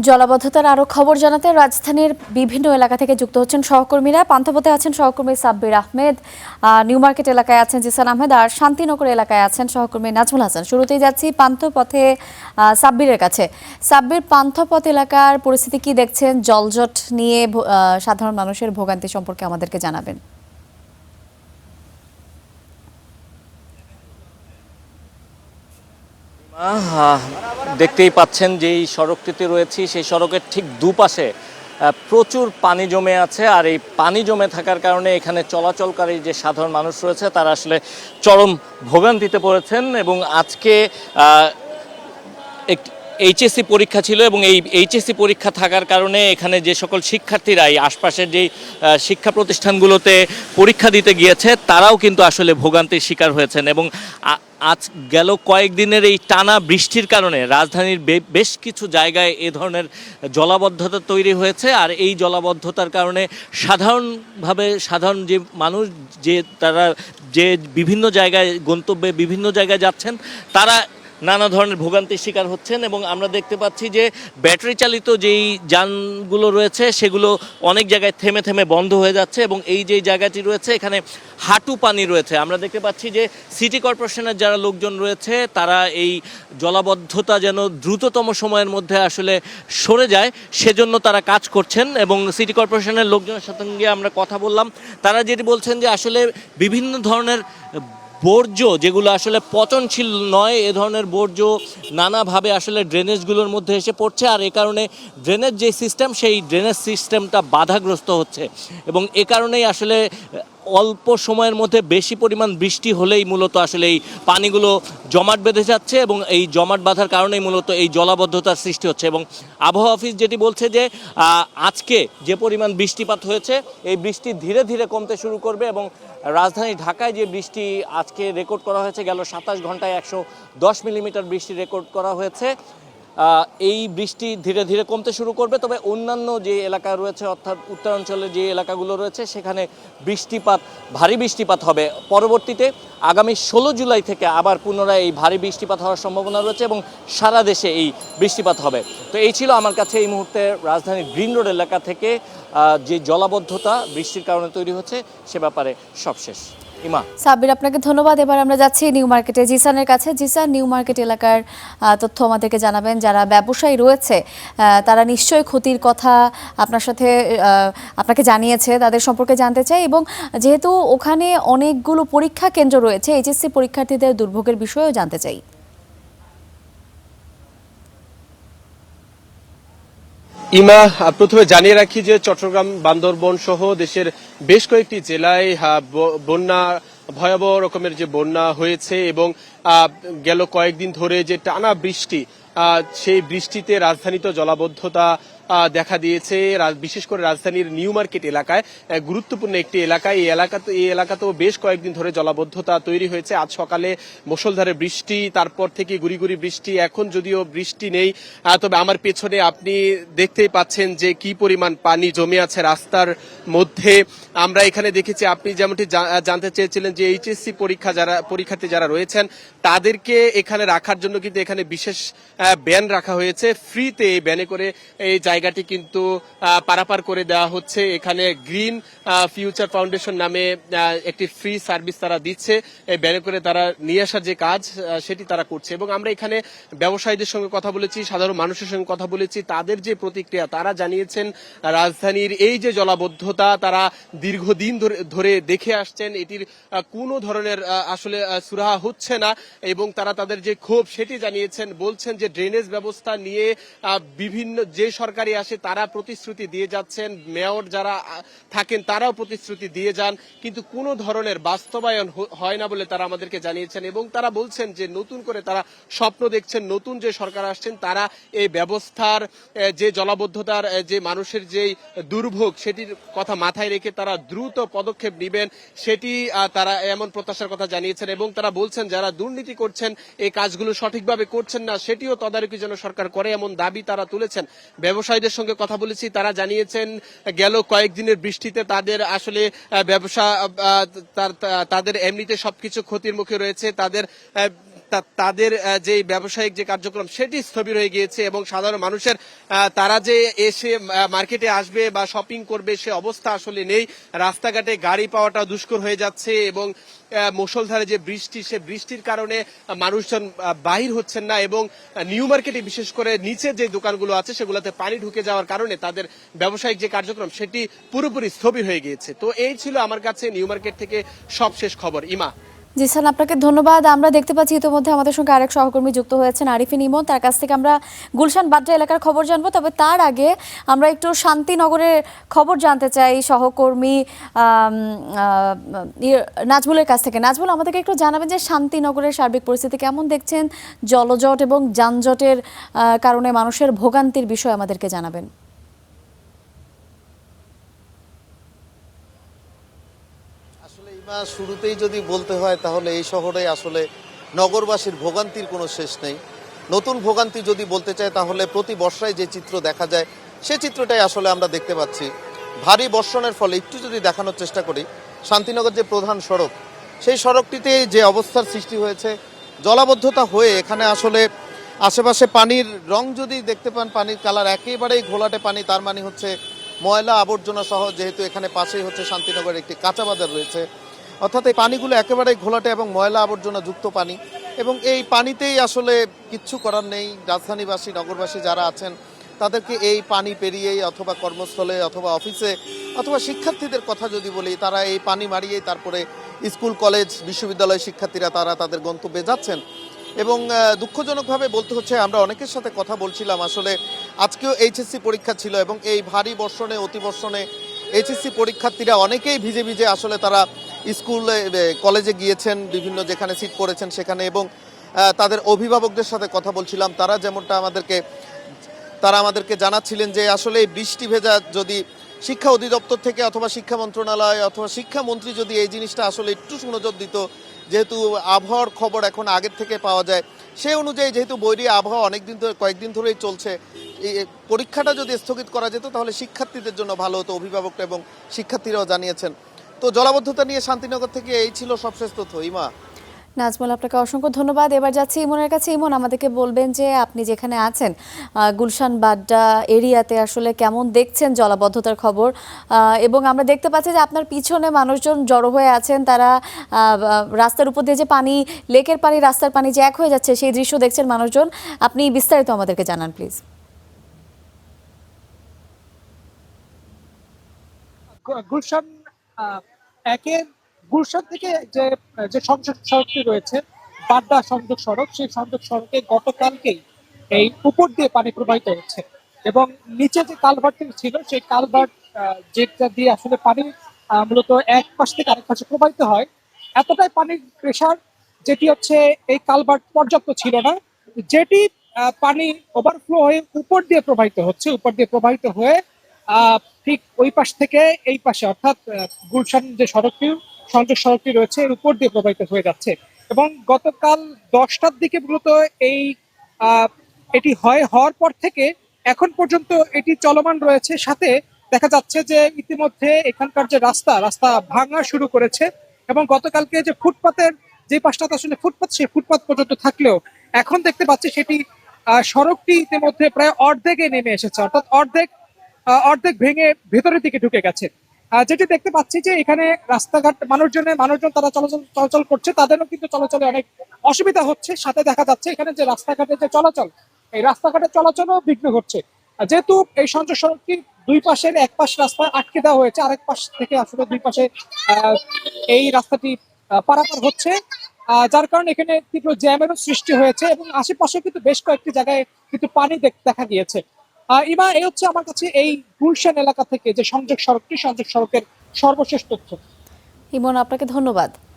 জলাবদ্ধতার আরো খবর জানাতে রাজধানীর বিভিন্ন এলাকা থেকে যুক্ত হচ্ছেন সহকর্মীরা। পান্থপথে আছেন সহকর্মী সাব্বির আহমেদ, নিউ মার্কেট এলাকায় আছেন জিসান আহমেদ, আর শান্তিনগর এলাকায় আছেন সহকর্মী নাজমুল হাসান। শুরুতেই যাচ্ছি পান্থপথে সাব্বিরের কাছে। সাব্বির, পান্থপথ এলাকার পরিস্থিতি কি দেখছেন? জলজট নিয়ে সাধারণ মানুষের ভোগান্তি সম্পর্কে আমাদেরকে জানাবেন। দেখতেই পাচ্ছেন যে এই সড়কটিতে রয়েছি, সেই সড়কের ঠিক দুপাশে প্রচুর পানি জমে আছে। আর এই পানি জমে থাকার কারণে এখানে চলাচলকারী যে সাধারণ মানুষ রয়েছে তারা আসলে চরম ভোগান্তিতে পড়েছেন। এবং আজকে এইচএসসি পরীক্ষা ছিল এবং এই এইচএসসি পরীক্ষা থাকার কারণে এখানে যে সকল শিক্ষার্থীরা এই আশপাশের যেই শিক্ষা প্রতিষ্ঠানগুলোতে পরীক্ষা দিতে গিয়েছে তারাও কিন্তু আসলে ভোগান্তির শিকার হয়েছেন। এবং আজ গেল কয়েকদিনের এই টানা বৃষ্টির কারণে রাজধানীর বেশ কিছু জায়গায় এ ধরনের জলাবদ্ধতা তৈরি হয়েছে। আর এই জলাবদ্ধতার কারণে সাধারণ যে মানুষ তারা যে বিভিন্ন জায়গায় গন্তব্যে বিভিন্ন জায়গায় যাচ্ছেন তারা নানা ধরনের ভোগান্তির শিকার হচ্ছেন। এবং আমরা দেখতে পাচ্ছি যে ব্যাটারি চালিত যেই যানগুলো রয়েছে সেগুলো অনেক জায়গায় থেমে থেমে বন্ধ হয়ে যাচ্ছে। এবং এই যে জায়গাটি রয়েছে এখানে হাঁটু পানি রয়েছে। আমরা দেখতে পাচ্ছি যে সিটি কর্পোরেশনের যারা লোকজন রয়েছে তারা এই জলাবদ্ধতা যেন দ্রুততম সময়ের মধ্যে আসলে সরে যায় সেজন্য তারা কাজ করছেন। এবং সিটি কর্পোরেশনের লোকজনের সঙ্গে আমরা কথা বললাম, তারা যেটি বলছেন যে আসলে বিভিন্ন ধরনের বর্জ্য যেগুলো আসলে পচনশীল নয়, এ ধরনের বর্জ্য নানাভাবে আসলে ড্রেনেজগুলোর মধ্যে এসে পড়ছে। আর এ কারণে ড্রেনেজ যে সিস্টেম সেই ড্রেনেজ সিস্টেমটা বাধাগ্রস্ত হচ্ছে। এবং এ কারণেই আসলে অল্প সময়ের মধ্যে বেশি পরিমাণ বৃষ্টি হলেই মূলত আসলে এই পানিগুলো জমাট বেঁধে যাচ্ছে এবং এই জমাট বাঁধার কারণেই মূলত এই জলাবদ্ধতার সৃষ্টি হচ্ছে। এবং আবহাওয়া অফিস যেটি বলছে যে আজকে যে পরিমাণ বৃষ্টিপাত হয়েছে এই বৃষ্টি ধীরে ধীরে কমতে শুরু করবে। এবং রাজধানী ঢাকায় যে বৃষ্টি আজকে রেকর্ড করা হয়েছে, গেল 27 ঘন্টায় 110 মিলিমিটার বৃষ্টি রেকর্ড করা হয়েছে, এই বৃষ্টি ধীরে ধীরে কমতে শুরু করবে। তবে অন্যান্য যে এলাকা রয়েছে অর্থাৎ উত্তরাঞ্চলের যে এলাকাগুলো রয়েছে সেখানে ভারী বৃষ্টিপাত হবে। পরবর্তীতে আগামী 16 জুলাই থেকে আবার পুনরায় এই ভারী বৃষ্টিপাত হওয়ার সম্ভাবনা রয়েছে এবং সারা দেশে এই বৃষ্টিপাত হবে। তো এই ছিল আমার কাছে এই মুহূর্তে রাজধানীর গ্রিন রোড এলাকা থেকে যে জলাবদ্ধতা বৃষ্টির কারণে তৈরি হচ্ছে সে ব্যাপারে সবশেষ। সাব্বির, আপনাকে ধন্যবাদ। এবার আমরা যাচ্ছি নিউ মার্কেটে জিসানের কাছে। জিসান, নিউ মার্কেট এলাকার তথ্য আমাদেরকে জানাবেন। যারা ব্যবসায়ী রয়েছে তারা নিশ্চয়ই ক্ষতির কথা আপনাকে জানিয়েছে, তাদের সম্পর্কে জানতে চাই। এবং যেহেতু ওখানে অনেকগুলো পরীক্ষা কেন্দ্র রয়েছে, এইচএসসি পরীক্ষার্থীদের দুর্ভোগের বিষয়েও জানতে চাই। ইমা, প্রথমে জানিয়ে রাখি যে চট্টগ্রাম, বান্দরবন সহ দেশের বেশ কয়েকটি জেলায় বন্যা, ভয়াবহ রকমের যে বন্যা হয়েছে এবং গেল কয়েকদিন ধরে যে টানা বৃষ্টি, সেই বৃষ্টিতে রাজধানীতে জলাবদ্ধতা দেখা দিয়েছে। বিশেষ করে রাজধানীর নিউ মার্কেট এলাকায় গুরুত্বপূর্ণ একটি এলাকায় এই এলাকাতেও বেশ কয়েকদিন ধরে জলাবদ্ধতা তৈরি হয়েছে। আজ সকালে মুষলধারে বৃষ্টি, তারপর থেকে গুড়ি বৃষ্টি। এখন যদিও বৃষ্টি নেই, তবে আমার পেছনে আপনি দেখতেই পাচ্ছেন যে কি পরিমাণ পানি জমে আছে রাস্তার মধ্যে। আমরা এখানে দেখেছি, আপনি যেমনটি জানতে চেয়েছিলেন যে এইচএসসি পরীক্ষার্থী যারা রয়েছেন তাদেরকে এখানে রাখার জন্য কিন্তু এখানে বিশেষ ব্যান রাখা হয়েছে। ফ্রিতে এই ব্যানে করে এই জায়গাটি কিন্তু পারাপার করে দেওয়া হচ্ছে। এখানে গ্রিন ফিউচার ফাউন্ডেশন নামে একটি ফ্রি সার্ভিস তারা দিচ্ছে। এই ব্যানে করে তারা নিয়ে আসার যে কাজ সেটি তারা করছে। এবং আমরা এখানে ব্যবসায়ীদের সঙ্গে কথা বলেছি, সাধারণ মানুষের সঙ্গে কথা বলেছি। তাদের যে প্রতিক্রিয়া, তারা জানিয়েছেন রাজধানীর এই যে জলাবদ্ধতা তারা দীর্ঘদিন ধরে দেখে আসছেন, এটির কোনো ধরনের আসলে সুরাহা হচ্ছে না। এবং তারা তাদের যে ক্ষোভ সেটি জানিয়েছেন, বলছেন যে ড্রেনেজ ব্যবস্থা নিয়ে বিভিন্ন যে সরকারি আসে তারা প্রতিশ্রুতি দিয়ে যাচ্ছেন, মেয়র যারা থাকেন তারাও প্রতিশ্রুতি দিয়ে যান, কিন্তু কোনো ধরনের বাস্তবায়ন হয় না বলে তারা আমাদেরকে জানিয়েছেন। এবং তারা বলছেন যে নতুন করে তারা স্বপ্ন দেখছেন, নতুন যে সরকার আসছেন তারা এই ব্যবস্থার যে জলাবদ্ধতার যে মানুষের যে দুর্ভোগ সেটির কথা মাথায় রেখে তারা দ্রুত পদক্ষেপ নেবেন, সেটি তারা এমন প্রত্যাশার কথা জানিয়েছেন। এবং তারা বলছেন যারা দুর্নীতি করছেন, এই কাজগুলো সঠিকভাবে করছেন না, সেটিও তদারকি যেন সরকার করে, এমন দাবি তারা তুলেছেন। ব্যবসায়ীদের সঙ্গে কথা বলেছি, তারা জানিয়েছেন গেল কয়েকদিনের বৃষ্টিতে তাদের আসলে ব্যবসা, তাদের এমনিতে সবকিছু ক্ষতির মুখে রয়েছে। তাদের তাদের যে ব্যবসায়িক যে কার্যক্রম সেটি স্থবির হয়ে গিয়েছে এবং সাধারণ মানুষের তারা যে এসে মার্কেটে আসবে বা শপিং করবে সে অবস্থা আসলে নেই। রাস্তাঘাটে গাড়ি পাওয়াটা দুষ্কর হয়ে যাচ্ছে এবং মুষলধারে যে বৃষ্টি সে বৃষ্টির কারণে মানুষজন বাহির হচ্ছেন না এবং নিউ মার্কেটে বিশেষ করে নিচে যে দোকানগুলো আছে সেগুলোতে পানি ঢুকে যাওয়ার কারণে তাদের ব্যবসায়িক যে কার্যক্রম সেটি পুরোপুরি স্থবির হয়ে গিয়েছে। তো এই ছিল আমার কাছে নিউ মার্কেট থেকে সবশেষ খবর। ইমা। জিসান, আপনাকে ধন্যবাদ। আমরা দেখতে পাচ্ছি ইতিমধ্যে আমাদের সঙ্গে আরেক সহকর্মী যুক্ত হয়েছেন, আরিফিন ইমন। তার কাছ থেকে আমরা গুলশান বাড্ডা এলাকার খবর জানবো, তবে তার আগে আমরা একটু শান্তিনগরের খবর জানতে চাই সহকর্মী নাজমুলের কাছ থেকে। নাজমুল, আমাদেরকে একটু জানাবেন যে শান্তিনগরের সার্বিক পরিস্থিতি কেমন দেখছেন, জলজট এবং যানজটের কারণে মানুষের ভোগান্তির বিষয় আমাদেরকে জানাবেন। শুরুতেই যদি বলতে হয় তাহলে এই শহরে আসলে নগরবাসীর ভোগান্তির কোনো শেষ নেই। নতুন ভোগান্তি যদি বলতে চাই তাহলে প্রতি বর্ষায় যে চিত্র দেখা যায় সে চিত্রটাই আসলে আমরা দেখতে পাচ্ছি। ভারী বর্ষণের ফলে একটু যদি দেখানোর চেষ্টা করি, শান্তিনগর যে প্রধান সড়ক সেই সড়কটিতে যে অবস্থার সৃষ্টি হয়েছে, জলাবদ্ধতা হয়ে এখানে আসলে আশেপাশে পানির রং যদি দেখতে পান, পানির কালার একেবারেই ঘোলাটে পানি। তার মানে হচ্ছে ময়লা আবর্জনা সহ, যেহেতু এখানে পাশেই হচ্ছে শান্তিনগরের একটি কাঁচা বাজার রয়েছে, অর্থাৎ এই পানিগুলো একেবারে ঘোলাটে এবং ময়লা আবর্জনা যুক্ত পানি। এবং এই পানিতেই আসলে কিচ্ছু করার নেই। রাজধানীবাসী, নগরবাসী যারা আছেন তাদেরকে এই পানি পেরিয়েই অথবা কর্মস্থলে অথবা অফিসে অথবা শিক্ষার্থীদের কথা যদি বলি, তারা এই পানি মারিয়েই তারপরে স্কুল, কলেজ, বিশ্ববিদ্যালয় শিক্ষার্থীরা তারা তাদের গন্তব্যে যাচ্ছেন। এবং দুঃখজনকভাবে বলতে হচ্ছে, আমরা অনেকের সাথে কথা বলছিলাম, আসলে আজকেও এইচএসসি পরীক্ষা ছিল এবং এই ভারী বর্ষণে, অতিবর্ষণে এইচএসসি পরীক্ষার্থীরা অনেকেই ভিজে ভিজে আসলে তারা স্কুলে, কলেজে গিয়েছেন, বিভিন্ন যেখানে সিট পড়েছেন সেখানে। এবং তাদের অভিভাবকদের সাথে কথা বলছিলাম, তারা যেমনটা আমাদেরকে জানাচ্ছিলেন যে আসলে এই বৃষ্টি ভেজা যদি শিক্ষা অধিদপ্তর থেকে অথবা শিক্ষা মন্ত্রণালয় অথবা শিক্ষামন্ত্রী যদি এই জিনিসটা আসলে একটু সুনজর দিত, যেহেতু আবহাওয়ার খবর এখন আগের থেকে পাওয়া যায়, সেই অনুযায়ী যেহেতু বৈরী আবহাওয়া কয়েকদিন ধরেই চলছে, এই পরীক্ষাটা যদি স্থগিত করা যেত তাহলে শিক্ষার্থীদের জন্য ভালো হতো, অভিভাবকরা এবং শিক্ষার্থীরাও জানিয়েছেন। তো জলাবদ্ধতা নিয়ে শান্তিনগর থেকে এই ছিল সবশেষ তথ্য। ইমা। নাজমুল, আপনাকে অসংখ্য ধন্যবাদ। এবার যাচ্ছি ইমনের কাছে। ইমন, আমাদেরকে বলবেন যে আপনি যেখানে আছেন গুলশান বাড্ডা এরিয়াতে আসলে কেমন দেখছেন জলাবদ্ধতার খবর, এবং আমরা দেখতে পাচ্ছি যে আপনার পিছনে মানুষজন জড়ো হয়ে আছেন, তারা রাস্তার উপর দিয়ে যে পানি, লেকের পানি, রাস্তার পানি যে এক হয়ে যাচ্ছে সেই দৃশ্য দেখছেন মানুষজন। আপনি বিস্তারিত আমাদেরকে জানান প্লিজ। গুলশান একের গুলশান থেকে যে যে সংযোগ সড়কটি রয়েছে, বাড্ডা সংযোগ সড়ক, সেই সংযোগ সড়কে গতকালকেই এই উপর দিয়ে পানি প্রবাহিত হচ্ছে এবং নিচে যে কালভার্টটি ছিল সেই কালভার্ট, যেটা দিয়ে আসলে পানি মূলত এক পাশ থেকে আরেক পাশে প্রবাহিত হয়, এতটাই পানির প্রেশার যেটি হচ্ছে এই কালভার্ট পর্যাপ্ত ছিল না, যেটি পানি ওভারফ্লো হয়ে উপর দিয়ে প্রবাহিত হয়ে ঠিক ওই পাশ থেকে এই পাশে, অর্থাৎ গুলশান যে সংযোগ সড়কটি রয়েছে এর উপর দিয়ে প্রবাহিত হয়ে যাচ্ছে। এবং গতকাল 10টার দিকে মূলত এটি হওয়ার পর থেকে এখন পর্যন্ত এটি চলমান রয়েছে। সাথে দেখা যাচ্ছে যে ইতিমধ্যে এখানকার যে রাস্তা ভাঙা শুরু করেছে এবং গতকালকে যে ফুটপাতের যে পাশটাতে আসলে ফুটপাত, সেই ফুটপাত পর্যন্ত থাকলেও এখন দেখতে পাচ্ছি সেটি সড়কটি ইতিমধ্যে প্রায় অর্ধেকে নেমে এসেছে, অর্থাৎ অর্ধেক ভেঙে ভেতরের দিকে ঢুকে গেছে। যেটি দেখতে পাচ্ছি যে এখানে রাস্তাঘাট, মানুষজন তারা চলাচল করছে, তাদেরও কিন্তু চলাচলে অনেক অসুবিধা হচ্ছে। সাথে দেখা যাচ্ছে এখানে যে রাস্তাঘাটের যে চলাচল, এই রাস্তাঘাটের চলাচলও বিঘ্ন ঘটছে, যেহেতু এই সংযোগ সড়কটি দুই পাশের এক পাশ রাস্তা আটকে দেওয়া হয়েছে, আরেক পাশ থেকে আসলে দুই পাশে এই রাস্তাটি পারাপার হচ্ছে, যার কারণে এখানে তীব্র জ্যামেরও সৃষ্টি হয়েছে এবং আশেপাশে কিন্তু বেশ কয়েকটি জায়গায় কিন্তু পানি দেখা গিয়েছে। ইমা, এই হচ্ছে আমার কাছে এই গুলশান এলাকা থেকে যে সংযোগ সড়কের সর্বশেষ তথ্য। ইমন, আপনাকে ধন্যবাদ।